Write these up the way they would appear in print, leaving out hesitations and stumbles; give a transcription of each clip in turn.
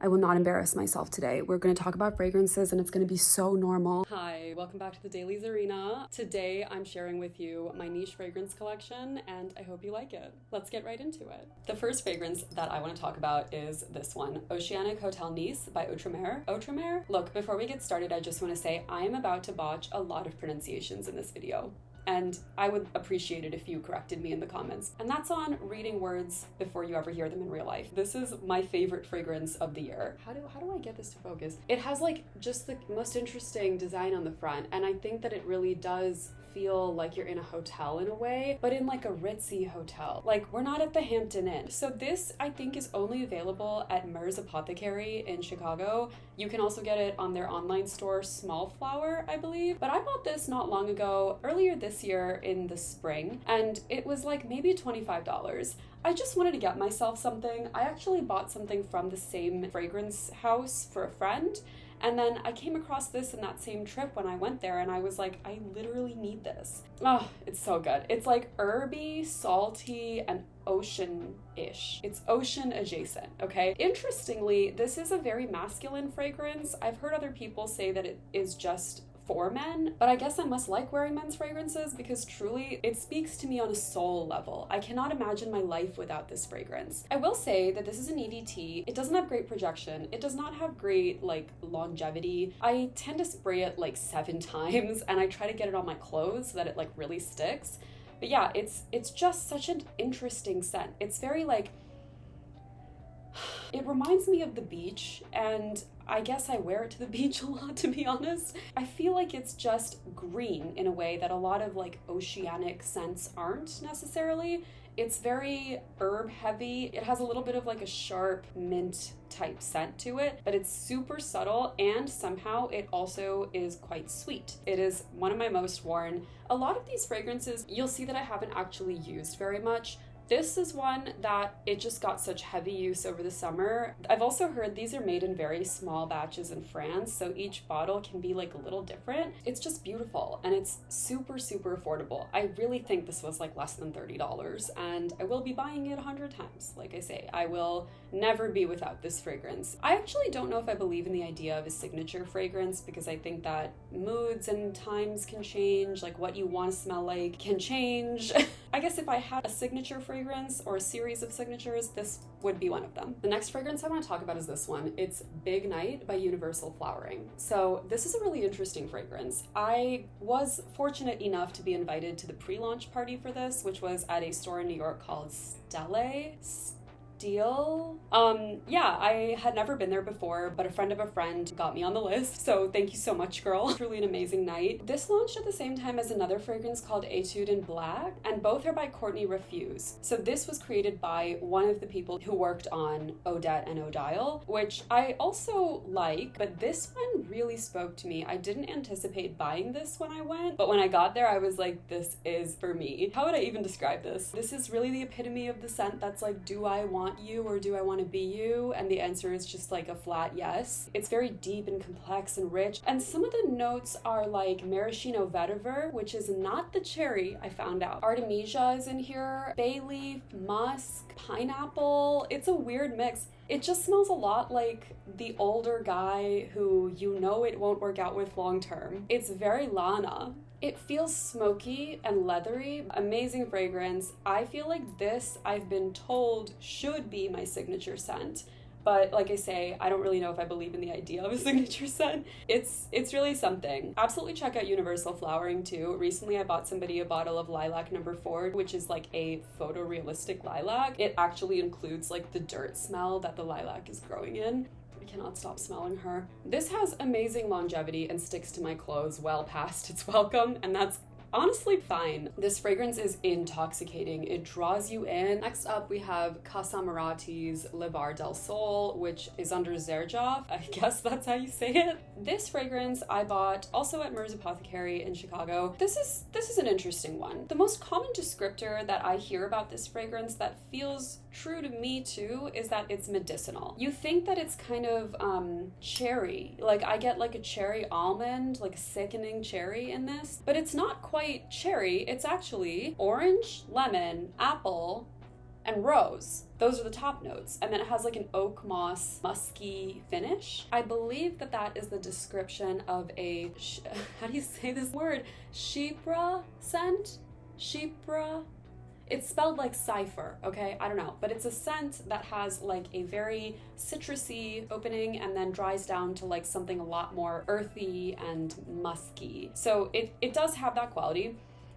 I will not embarrass myself today. We're going to talk about fragrances and it's going to be so normal. Hi, welcome back to the Dailies Arena. Today I'm sharing with you my niche fragrance collection and I hope you like it. Let's get right into it. The first fragrance that I want to talk about is this one, Oceanic Hotel Nice by Outremer. Outremer? Look, before we get started, I just want to say I am about to botch a lot of pronunciations in this video. And I would appreciate it if you corrected me in the comments. And that's on reading words before you ever hear them in real life. This is my favorite fragrance of the year. How do I get this to focus? It has like just the most interesting design on the front. And I think that it really does feel like you're in a hotel in a way, but in like a ritzy hotel. Like we're not at the Hampton Inn. So this I think is only available at Mer's Apothecary in Chicago. You can also get it on their online store, Small Flower, I believe. But I bought this not long ago, earlier this year in the spring, and it was like maybe $25. I just wanted to get myself something. I actually bought something from the same fragrance house for a friend. And then I came across this in that same trip when I went there and I was like, I literally need this. Oh, it's so good. It's like herby, salty, and ocean-ish. It's ocean adjacent, okay? Interestingly, this is a very masculine fragrance. I've heard other people say that it is just for men, but I guess I must like wearing men's fragrances because truly it speaks to me on a soul level. I cannot imagine my life without this fragrance. I will say that this is an EDT. It doesn't have great projection. It does not have great like longevity. I tend to spray it like 7 times and I try to get it on my clothes so that it like really sticks. But yeah, it's just such an interesting scent. It's very like, it reminds me of the beach, and I guess I wear it to the beach a lot, to be honest. I feel like it's just green in a way that a lot of like oceanic scents aren't necessarily. It's very herb heavy. It has a little bit of like a sharp mint type scent to it, but it's super subtle and somehow it also is quite sweet. It is one of my most worn. A lot of these fragrances, you'll see that I haven't actually used very much. This is one that it just got such heavy use over the summer. I've also heard these are made in very small batches in France, so each bottle can be like a little different. It's just beautiful and it's super, super affordable. I really think this was like less than $30 and I will be buying it 100 times. Like I say, I will never be without this fragrance. I actually don't know if I believe in the idea of a signature fragrance because I think that moods and times can change, like what you want to smell like can change. I guess if I had a signature fragrance or a series of signatures, this would be one of them. The next fragrance I want to talk about is this one. It's Big Night by Universal Flowering. So this is a really interesting fragrance. I was fortunate enough to be invited to the pre-launch party for this, which was at a store in New York called Steel. Yeah, I had never been there before, but a friend of a friend got me on the list. So thank you so much, girl. Truly an amazing night. This launched at the same time as another fragrance called Etude in Black, and both are by Courtney Refuse. So this was created by one of the people who worked on Odette and Odile, which I also like, but this one really spoke to me. I didn't anticipate buying this when I went, but when I got there, I was like, this is for me. How would I even describe this? This is really the epitome of the scent that's like, do I want you or do I want to be you? And the answer is just like a flat yes. It's very deep and complex and rich, and some of the notes are like maraschino vetiver, which is not the cherry, I found out. Artemisia is in here, bay leaf, musk, pineapple. It's a weird mix. It just smells a lot like the older guy who you know it won't work out with long term. It's very Lana. It feels smoky and leathery. Amazing fragrance. I feel like this, I've been told, should be my signature scent. But like I say, I don't really know if I believe in the idea of a signature scent. It's really something. Absolutely check out Universal Flowering too. Recently I bought somebody a bottle of Lilac No. 4, which is like a photorealistic lilac. It actually includes like the dirt smell that the lilac is growing in. I cannot stop smelling her. This has amazing longevity and sticks to my clothes well past its welcome, and that's honestly fine. This fragrance is intoxicating. It draws you in. Next up, we have Casamorati's Levar del Sol, which is under xerjoff. I guess that's how you say it. This fragrance I bought also at Mer's Apothecary in Chicago. This is an interesting one. The most common descriptor that I hear about this fragrance that feels true to me too is that it's medicinal. You think that it's kind of cherry. Like I get like a cherry almond, like a sickening cherry in this, but it's not quite cherry. It's actually orange, lemon, apple, and rose. Those are the top notes. And then it has like an oak moss musky finish. I believe that that is the description of a, how do you say this word? Chypre scent? Chypre? It's spelled like cipher, okay? I don't know. But it's a scent that has like a very citrusy opening and then dries down to like something a lot more earthy and musky. So it does have that quality.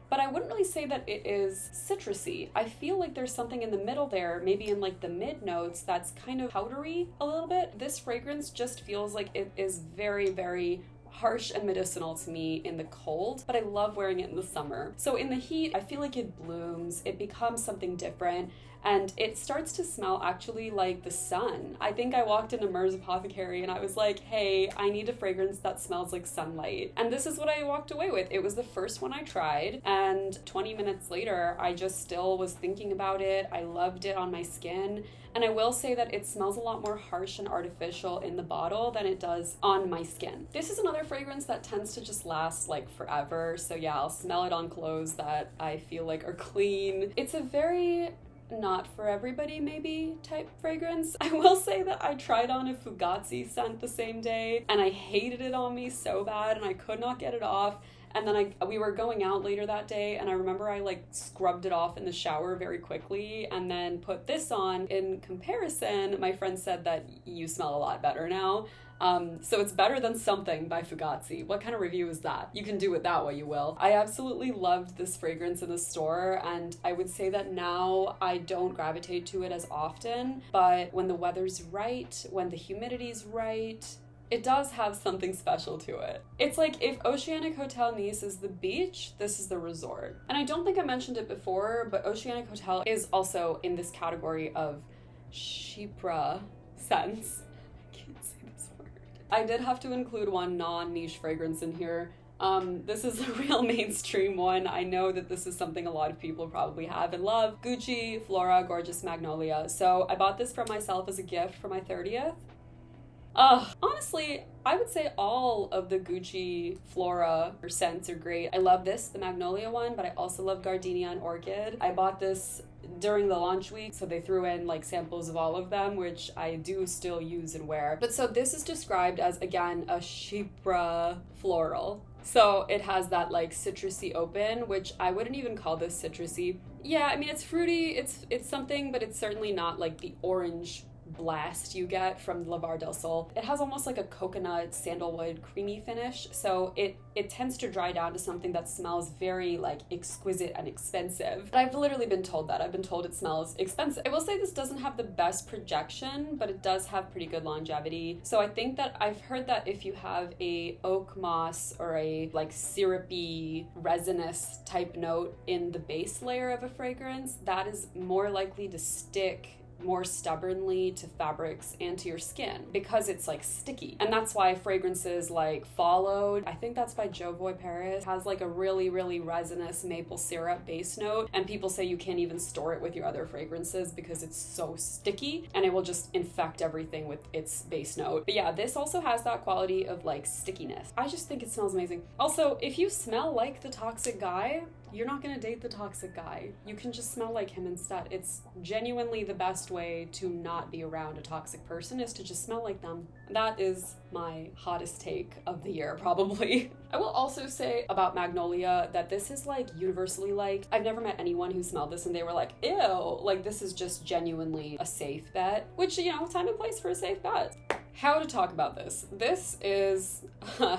But I wouldn't really say that it is citrusy. I feel like there's something in the middle there, maybe in like the mid notes, that's kind of powdery a little bit. This fragrance just feels like it is very, very harsh and medicinal to me in the cold, but I love wearing it in the summer. So in the heat, I feel like it blooms, it becomes something different, and it starts to smell actually like the sun. I think I walked into Mer's Apothecary and I was like, hey, I need a fragrance that smells like sunlight. And this is what I walked away with. It was the first one I tried, and 20 minutes later, I just still was thinking about it. I loved it on my skin. And I will say that it smells a lot more harsh and artificial in the bottle than it does on my skin. This is another fragrance that tends to just last like forever. So yeah, I'll smell it on clothes that I feel like are clean. It's a very not for everybody maybe type fragrance. I will say that I tried on a Fugazi scent the same day and I hated it on me so bad and I could not get it off. And then we were going out later that day and I remember I like scrubbed it off in the shower very quickly and then put this on. In comparison, my friend said that you smell a lot better now. So it's better than something by Fugazi. What kind of review is that? You can do it that way, you will. I absolutely loved this fragrance in the store, and I would say that now I don't gravitate to it as often, but when the weather's right, when the humidity's right, it does have something special to it. It's like if Oceanic Hotel Nice is the beach, this is the resort. And I don't think I mentioned it before, but Oceanic Hotel is also in this category of Chypre scents. I can't say this word. I did have to include one non-niche fragrance in here. This is a real mainstream one. I know that this is something a lot of people probably have and love. Gucci Flora Gorgeous Magnolia. So I bought this for myself as a gift for my 30th. Honestly, I would say all of the Gucci Flora scents are great. I love this, the Magnolia one, but I also love Gardenia and Orchid. I bought this during the launch week, so they threw in like samples of all of them, which I do still use and wear. But so this is described as, again, a Chypre floral. So it has that like citrusy open, which I wouldn't even call this citrusy. Yeah, I mean, it's fruity, it's something, but it's certainly not like the orange blast you get from Levar del Sol. It has almost like a coconut sandalwood creamy finish, so it tends to dry down to something that smells very like exquisite and expensive. But I've literally been told that. I've been told it smells expensive. I will say this doesn't have the best projection, but it does have pretty good longevity. So I think that I've heard that if you have a oak moss or a like syrupy resinous type note in the base layer of a fragrance, that is more likely to stick more stubbornly to fabrics and to your skin because it's like sticky. And that's why fragrances like Followed, I think that's by Jovoy Paris, has like a really, really resinous maple syrup base note, and people say you can't even store it with your other fragrances because it's so sticky and it will just infect everything with its base note. But yeah, this also has that quality of like stickiness. I just think it smells amazing. Also, if you smell like the toxic guy, you're not gonna date the toxic guy. You can just smell like him instead. It's genuinely the best way to not be around a toxic person, is to just smell like them. That is my hottest take of the year, probably. I will also say about Magnolia that this is like universally liked. I've never met anyone who smelled this and they were like, ew, like this is just genuinely a safe bet, which, you know, time and place for a safe bet. How to talk about this. This is,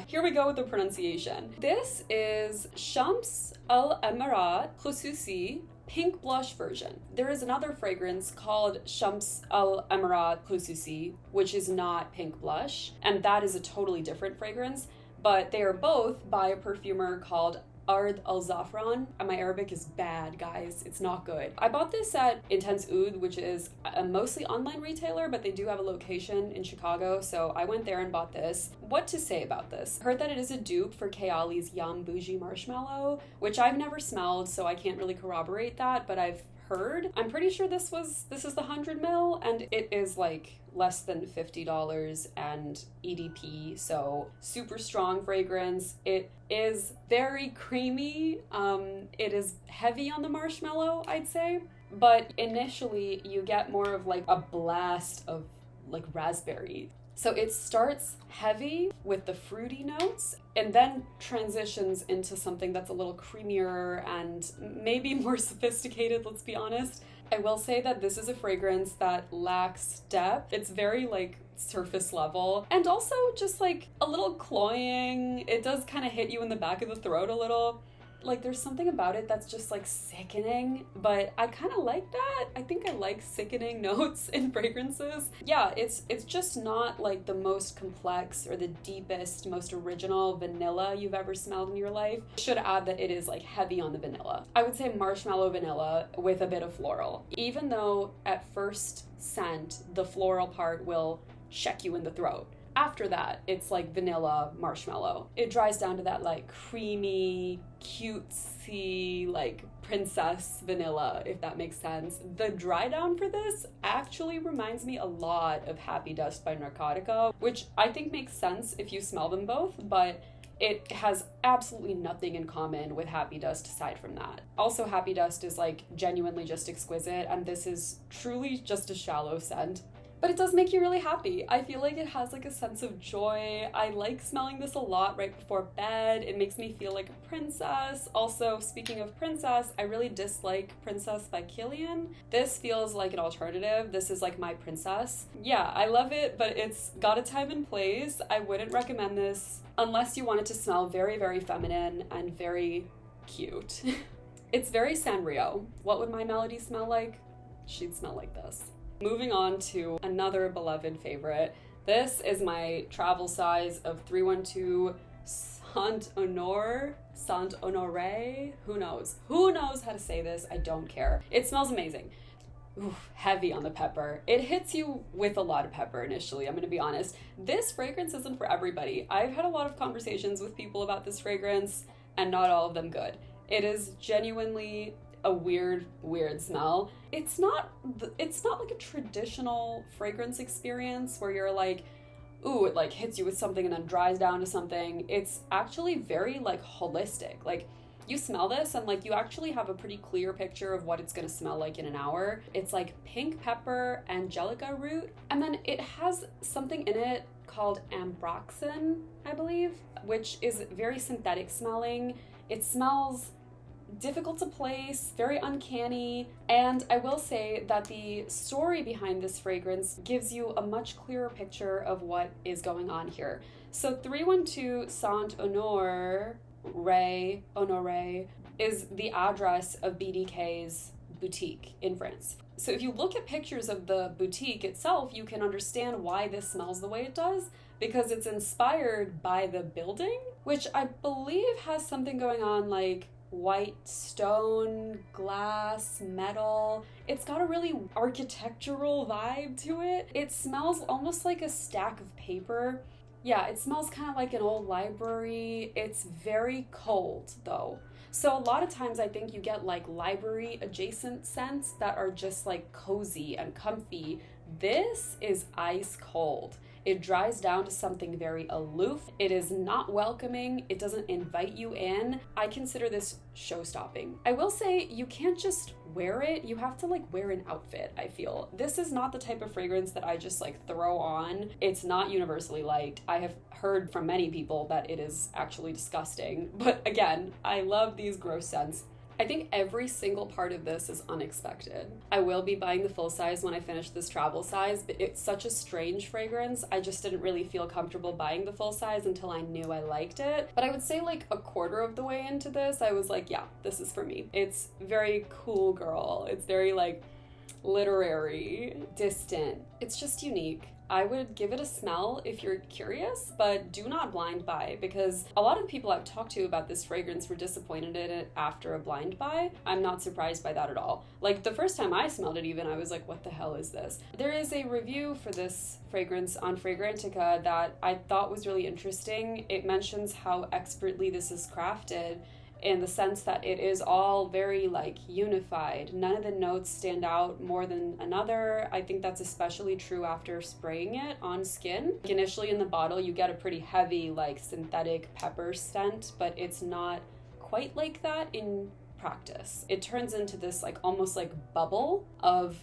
here we go with the pronunciation. This is Shams al-emarat khususi pink blush version. There is another fragrance called Shams al-emarat khususi, which is not pink blush, and that is a totally different fragrance, but they are both by a perfumer called al-zafaraan. And my Arabic is bad, guys. It's not good. I bought this at Intense Oud, which is a mostly online retailer, but they do have a location in Chicago, so I went there and bought this. What to say about this? Heard that it is a dupe for Kayali's Yum Bougie Marshmallow, which I've never smelled, so I can't really corroborate that, but I've heard. I'm pretty sure this is the 100 ml, and it is like less than $50 and EDP, so super strong fragrance. It is very creamy. It is heavy on the marshmallow, I'd say. but initially you get more of like a blast of like raspberry. So it starts heavy with the fruity notes and then transitions into something that's a little creamier and maybe more sophisticated, let's be honest. I will say that this is a fragrance that lacks depth. It's very like surface level and also just like a little cloying. It does kind of hit you in the back of the throat a little. Like there's something about it that's just like sickening, but I kind of like that. I think I like sickening notes in fragrances. Yeah, it's just not like the most complex or the deepest, most original vanilla you've ever smelled in your life. Should add that it is like heavy on the vanilla. I would say marshmallow vanilla with a bit of floral. Even though at first scent, the floral part will check you in the throat. After that, it's like vanilla marshmallow. It dries down to that like creamy, cutesy, like princess vanilla, if that makes sense. The dry down for this actually reminds me a lot of Happy Dust by Narcotica, which I think makes sense if you smell them both, but it has absolutely nothing in common with Happy Dust aside from that. Also, Happy Dust is like genuinely just exquisite, and this is truly just a shallow scent. But it does make you really happy. I feel like it has like a sense of joy. I like smelling this a lot right before bed. It makes me feel like a princess. Also, speaking of princess, I really dislike Princess by Kilian. This feels like an alternative. This is like my princess. Yeah, I love it, but it's got a time and place. I wouldn't recommend this unless you want it to smell very, very feminine and very cute. It's very Sanrio. What would my Melody smell like? She'd smell like this. Moving on to another beloved favorite. This is my travel size of 312 Saint-Honóre, who knows? Who knows how to say this? I don't care. It smells amazing. Oof, heavy on the pepper. It hits you with a lot of pepper initially, I'm gonna be honest. This fragrance isn't for everybody. I've had a lot of conversations with people about this fragrance and not all of them good. It is genuinely a weird smell. It's not like a traditional fragrance experience where you're like, ooh, it like hits you with something and then dries down to something. It's actually very like holistic. Like you smell this and like you actually have a pretty clear picture of what it's gonna smell like in an hour. It's like pink pepper, angelica root, and then it has something in it called ambroxan, I believe, which is very synthetic smelling. It smells difficult to place, very uncanny, and I will say that the story behind this fragrance gives you a much clearer picture of what is going on here. So 312 Saint-Honóre is the address of BDK's boutique in France. So if you look at pictures of the boutique itself, you can understand why this smells the way it does, because it's inspired by the building, which I believe has something going on like white stone, glass, metal. It's got a really architectural vibe to it. It smells almost like a stack of paper. Yeah, it smells kind of like an old library. It's very cold though. So a lot of times I think you get like library adjacent scents that are just like cozy and comfy. This is ice cold. It dries down to something very aloof. It is not welcoming. It doesn't invite you in. I consider this show-stopping. I will say you can't just wear it. You have to like wear an outfit, I feel. This is not the type of fragrance that I just like throw on. It's not universally liked. I have heard from many people that it is actually disgusting. But again, I love these gross scents. I think every single part of this is unexpected. I will be buying the full size when I finish this travel size, but it's such a strange fragrance. I just didn't really feel comfortable buying the full size until I knew I liked it. But I would say like a quarter of the way into this, I was like, yeah, this is for me. It's very cool girl. It's very like literary, distant. It's just unique. I would give it a smell if you're curious, but do not blind buy, because a lot of people I've talked to about this fragrance were disappointed in it after a blind buy. I'm not surprised by that at all. Like the first time I smelled it even, I was like, what the hell is this? There is a review for this fragrance on Fragrantica that I thought was really interesting. It mentions how expertly this is crafted, in the sense that it is all very like unified. None of the notes stand out more than another. I think that's especially true after spraying it on skin. Initially in the bottle, you get a pretty heavy like synthetic pepper scent, but it's not quite like that in practice. It turns into this like almost like bubble of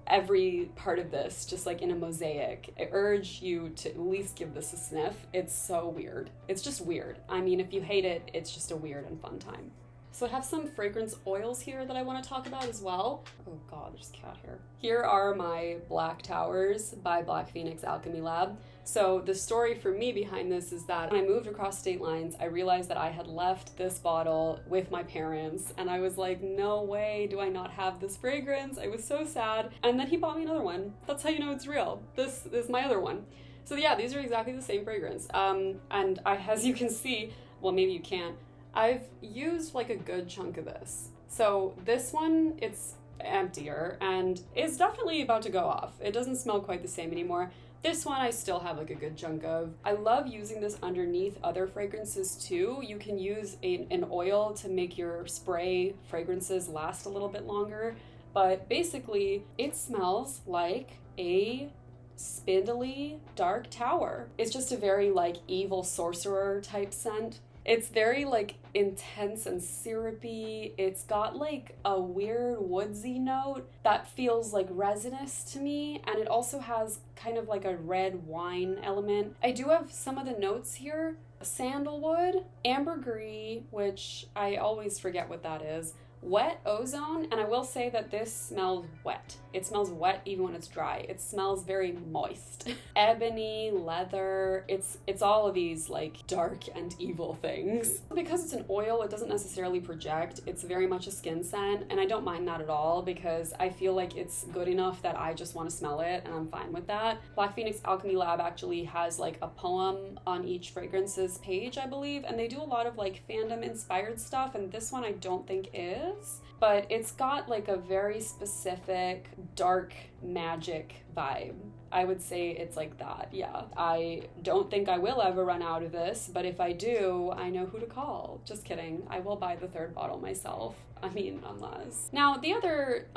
every part of this, just like in a mosaic. I urge you to at least give this a sniff. It's so weird. It's just weird. I mean, if you hate it, it's just a weird and fun time. So I have some fragrance oils here that I want to talk about as well. Oh God, there's a cat here. Here are my Black Towers by Black Phoenix Alchemy Lab. So the story for me behind this is that when I moved across state lines, I realized that I had left this bottle with my parents, and I was like, no way do I not have this fragrance. I was so sad. And then he bought me another one. That's how you know it's real. This is my other one. So yeah, these are exactly the same fragrance. And as you can see, well, maybe you can't, I've used like a good chunk of this. So this one, it's emptier and is definitely about to go off. It doesn't smell quite the same anymore. This one I still have like a good chunk of. I love using this underneath other fragrances too. You can use an oil to make your spray fragrances last a little bit longer, but basically it smells like a spindly dark tower. It's just a very like evil sorcerer type scent. It's very like intense and syrupy. It's got like a weird woodsy note that feels like resinous to me, and it also has kind of like a red wine element. I do have some of the notes here. Sandalwood, ambergris, which I always forget what that is, wet ozone, and I will say that this smells wet. It smells wet even when it's dry. It smells very moist. Ebony, leather, it's all of these like dark and evil things. Because it's an oil, it doesn't necessarily project. It's very much a skin scent, and I don't mind that at all because I feel like it's good enough that I just want to smell it, and I'm fine with that. Black Phoenix Alchemy Lab actually has like a poem on each fragrance's page, I believe, and they do a lot of like fandom inspired stuff, and this one I don't think is. But it's got like a very specific dark magic vibe. I would say it's like that, yeah. I don't think I will ever run out of this, but if I do, I know who to call. Just kidding. I will buy the third bottle myself. I mean, unless. Now, the other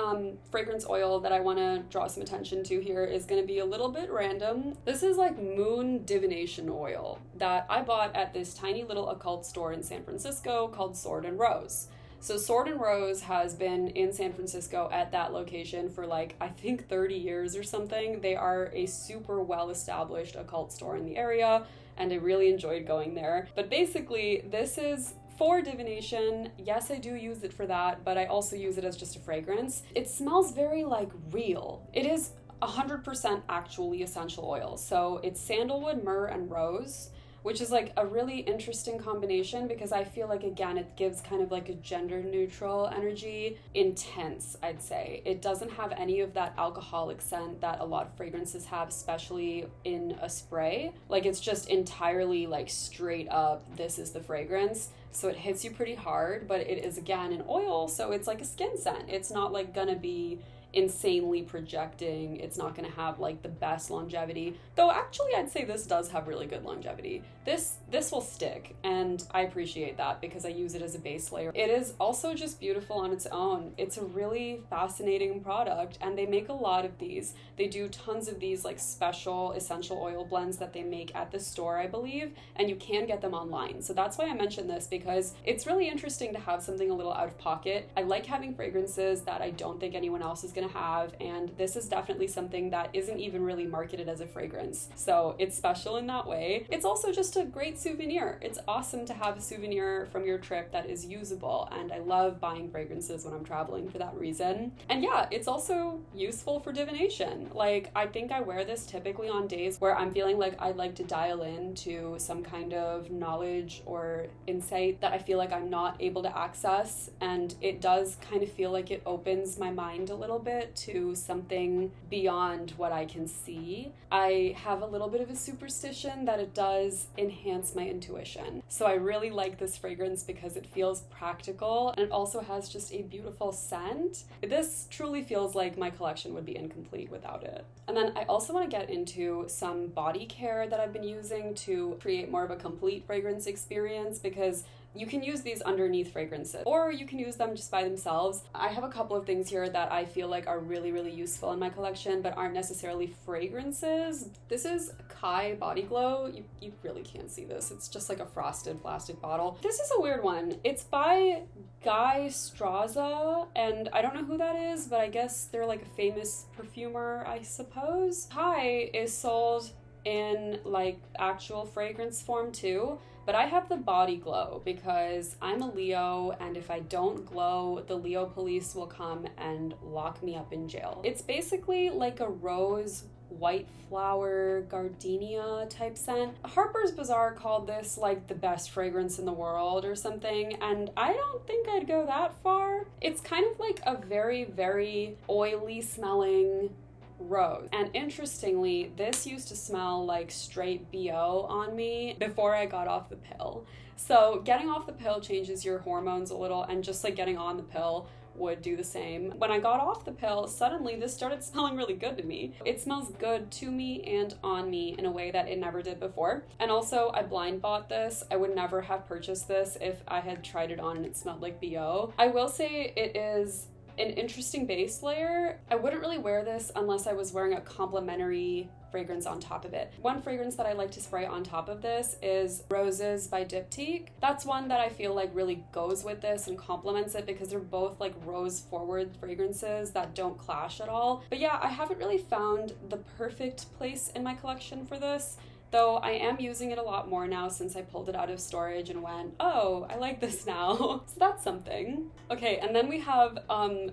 fragrance oil that I want to draw some attention to here is going to be a little bit random. This is like moon divination oil that I bought at this tiny little occult store in San Francisco called Sword and Rose. So Sword and Rose has been in San Francisco at that location for like, I think 30 years or something. They are a super well-established occult store in the area, and I really enjoyed going there. But basically, this is for divination. Yes, I do use it for that, but I also use it as just a fragrance. It smells very like real. It is 100% actually essential oil. So it's sandalwood, myrrh, and rose, which is like a really interesting combination because I feel like, again, it gives kind of like a gender neutral energy. Intense, I'd say. It doesn't have any of that alcoholic scent that a lot of fragrances have, especially in a spray. Like, it's just entirely like straight up, this is the fragrance. So it hits you pretty hard, but it is, again, an oil, so it's like a skin scent. It's not like gonna be insanely projecting. It's not going to have like the best longevity, though actually I'd say this does have really good longevity. This will stick, and I appreciate that because I use it as a base layer. It is also just beautiful on its own. It's a really fascinating product, and they make a lot of these. They do tons of these like special essential oil blends that they make at the store, I believe, and you can get them online. So that's why I mentioned this, because it's really interesting to have something a little out of pocket. I like having fragrances that I don't think anyone else is going to have, and this is definitely something that isn't even really marketed as a fragrance, so it's special in that way. It's also just a great souvenir. It's awesome to have a souvenir from your trip that is usable, and I love buying fragrances when I'm traveling for that reason. And yeah, it's also useful for divination. Like, I think I wear this typically on days where I'm feeling like I'd like to dial into some kind of knowledge or insight that I feel like I'm not able to access, and it does kind of feel like it opens my mind a little bit to something beyond what I can see. I have a little bit of a superstition that it does enhance my intuition. So I really like this fragrance because it feels practical, and it also has just a beautiful scent. This truly feels like my collection would be incomplete without it. And then I also want to get into some body care that I've been using to create more of a complete fragrance experience, because You can use these underneath fragrances, or you can use them just by themselves. I have a couple of things here that I feel like are really, really useful in my collection, but aren't necessarily fragrances. This is Kai Body Glow. You really can't see this. It's just like a frosted plastic bottle. This is a weird one. It's by Guy Straza, and I don't know who that is, but I guess they're like a famous perfumer, I suppose. Kai is sold in like actual fragrance form too, but I have the Body Glow because I'm a Leo, and if I don't glow, the Leo police will come and lock me up in jail. It's basically like a rose white flower gardenia type scent. Harper's Bazaar called this like the best fragrance in the world or something, and I don't think I'd go that far. It's kind of like a very, very oily smelling rose. And interestingly, this used to smell like straight BO on me before I got off the pill. So getting off the pill changes your hormones a little, and just like getting on the pill would do the same. When I got off the pill, suddenly this started smelling really good to me. It smells good to me and on me in a way that it never did before. And also, I blind bought this. I would never have purchased this if I had tried it on and it smelled like BO. I will say it is an interesting base layer. I wouldn't really wear this unless I was wearing a complementary fragrance on top of it. One fragrance that I like to spray on top of this is Roses by Diptyque. That's one that I feel like really goes with this and complements it because they're both like rose forward fragrances that don't clash at all. But yeah, I haven't really found the perfect place in my collection for this, though I am using it a lot more now since I pulled it out of storage and went, oh, I like this now. So that's something. Okay, and then we have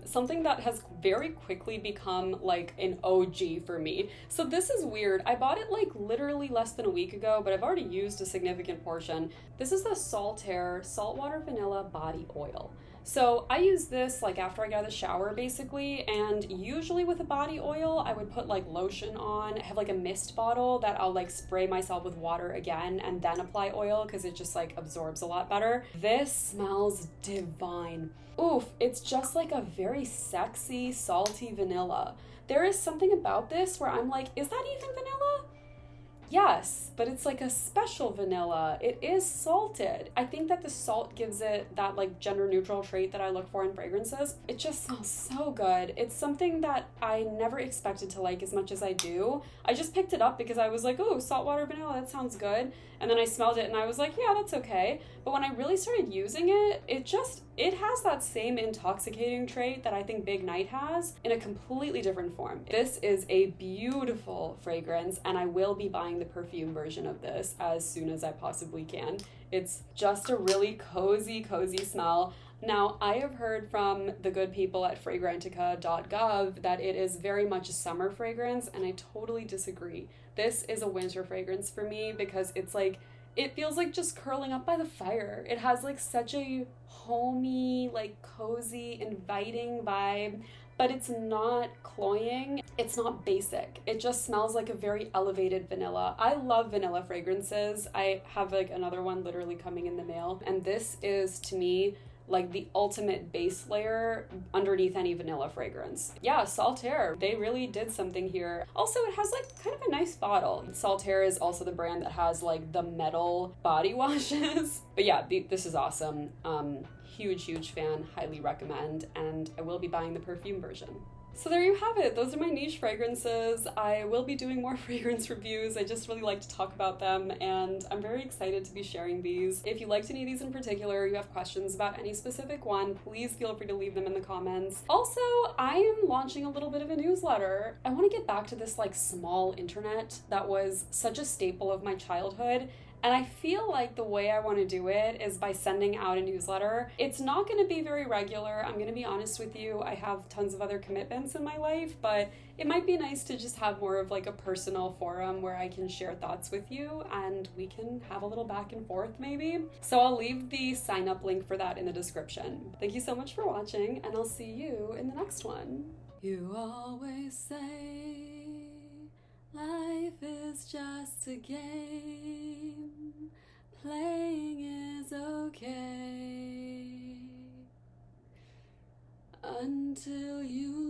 something that has very quickly become like an OG for me. So this is weird. I bought it like literally less than a week ago, but I've already used a significant portion. This is the Saltair Saltwater Vanilla Body Oil. So I use this like after I get out of the shower basically, and usually with a body oil I would put like lotion on. I have like a mist bottle that I'll like spray myself with water again and then apply oil because it just like absorbs a lot better. This smells divine. Oof, it's just like a very sexy salty vanilla. There is something about this where I'm like, is that even vanilla? Yes, but it's like a special vanilla. It is salted. I think that the salt gives it that like gender neutral trait that I look for in fragrances. It just smells so good. It's something that I never expected to like as much as I do. I just picked it up because I was like, oh, saltwater vanilla, that sounds good. And then I smelled it and I was like, yeah, that's okay. But when I really started using it, it has that same intoxicating trait that I think Big Night has in a completely different form. This is a beautiful fragrance, and I will be buying the perfume version of this as soon as I possibly can. It's just a really cozy smell. Now, I have heard from the good people at fragrantica.gov that it is very much a summer fragrance, and I totally disagree. This is a winter fragrance for me because it's like, it feels like just curling up by the fire. It has like such a homey, like cozy, inviting vibe, but it's not cloying. It's not basic. It just smells like a very elevated vanilla. I love vanilla fragrances. I have like another one literally coming in the mail, and this is to me like the ultimate base layer underneath any vanilla fragrance. Yeah, Saltair, they really did something here. Also, it has like kind of a nice bottle. Saltair is also the brand that has like the metal body washes. But yeah, this is awesome. Huge fan, highly recommend, and I will be buying the perfume version. So there you have it. Those are my niche fragrances. I will be doing more fragrance reviews. I just really like to talk about them, and I'm very excited to be sharing these. If you liked any of these in particular, you have questions about any specific one, please feel free to leave them in the comments. Also, I am launching a little bit of a newsletter. I want to get back to this like small internet that was such a staple of my childhood. And I feel like the way I want to do it is by sending out a newsletter. It's not going to be very regular. I'm going to be honest with you. I have tons of other commitments in my life, but it might be nice to just have more of like a personal forum where I can share thoughts with you and we can have a little back and forth maybe. So I'll leave the sign up link for that in the description. Thank you so much for watching, and I'll see you in the next one. You always say life is just a game. Playing is okay until you